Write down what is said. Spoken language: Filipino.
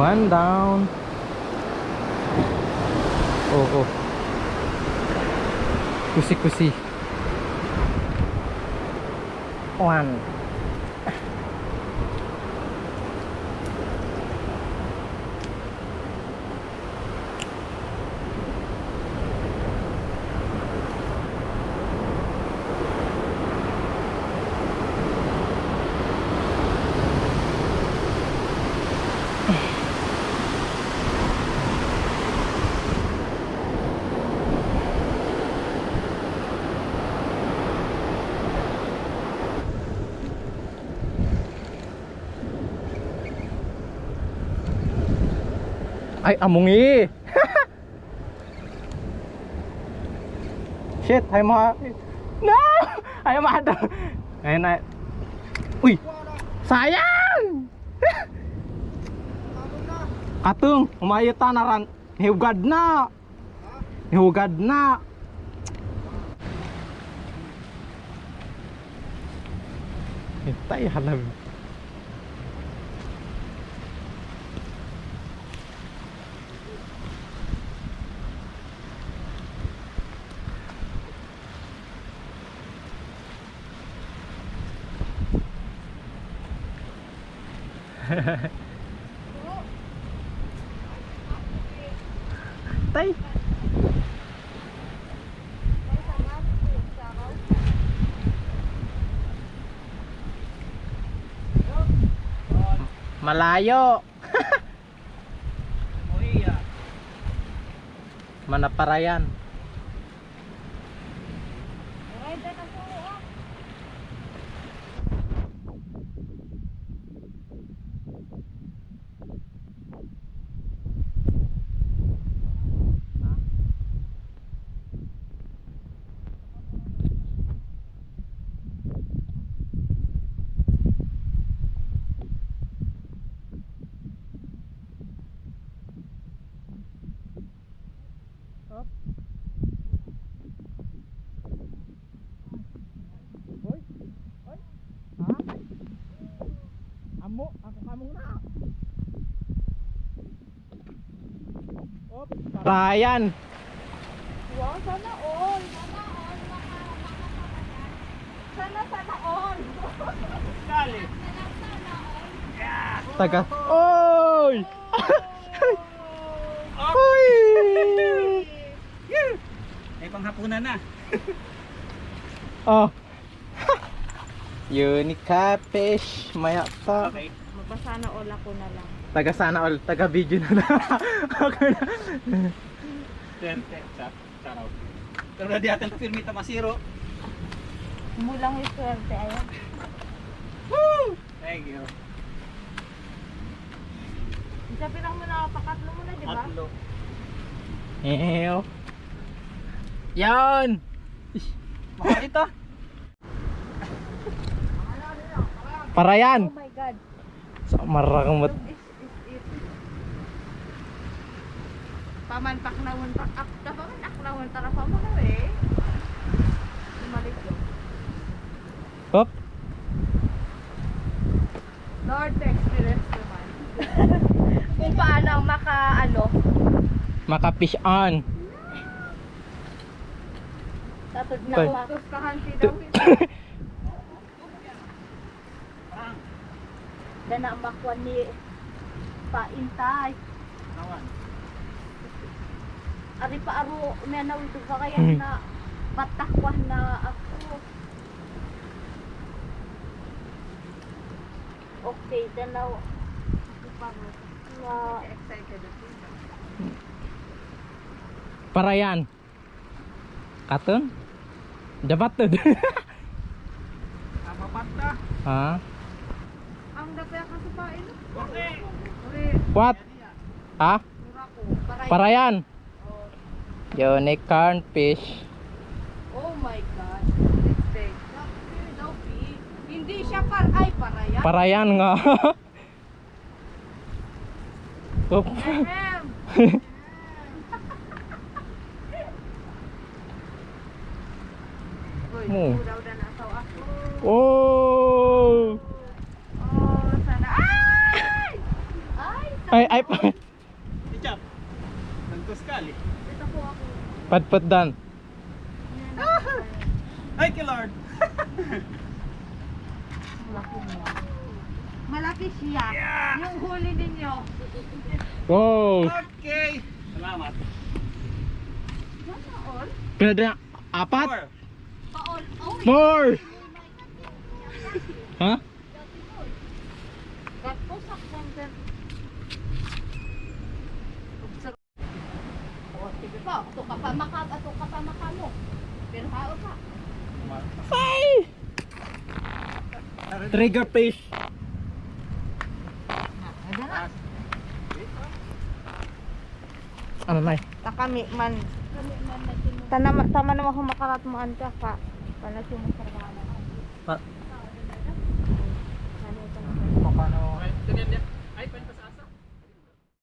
One down. Oh, oh. Kusi-kusi. One. Ay, amungi. Shit, ay mga... No! Ay, mga... Ngayon na... Uy! Sayang! Katung, umayita na ran. Hihugad na! Hihugad na! Hintay, halab. Tay. Malayo. Mana parayan? Amo, ako kamong na. Op, parayan. Wow, sana all. Sana all. Dali. Taga. Oy! Oy! Ay panghapunan na. Oh. Unica fish, maya pa. Okay. Mabasana all ako na lang. Taga sana all, taga video na lang. Okay na. Saraw. Pero na di atin firmita masiro. Mulang yung swerte ayan. Woo! Thank you. Sabi lang mo na, pakatlo mo na, di ba? Atlo. Ew. Yan. Baka ito. Parayan. Oh my God. Sa marakamot. Is it? Paman paklawan pa. Paman paklawan tara pa mo na eh. Sumalik yun. Hop. Lord experience naman. Kung paano Maka-fish on. tatod na Tay. matuskahan si daw. Dana makwan ni paintay. Awan. Ari pa aro menaw ito ka kaya na patakwan na ako. Okay, danaw. Na excited ako. Parayan. Katun? Dapat tuh. Apa patah? Ha? Ang dapya ka sa pain. Oke. Ore, What? Ha? mura ko. Paray. Parayan. Oh. Unicorn fish. Oh my God. Let's take. Daw pi. Hindi siya ay parayan. Parayan nga. Oop. Ahem. Uy, Mo. daw na nasaw ako. Oh. Oh, sana. Ay! Ay, Ay, Tichap. Nagkuskali. Ito po ako. patpat dan. Yan ako. Ay, Lord. Malaki niya. Malaki siya. Yung huli ninyo. Wow. Okay. Salamat. Sana all? Pinada na apat? Four. Pa-all. Oh, More. Ha? gat po sa content. Oh, sige po. Ito ka pa makag, ito ka pa makano. Pero hao ka. Ay! Trigger fish. Ada na. Ano na? Takami man. Tama naman humakarat mo anta ka. Para sumuserbahan.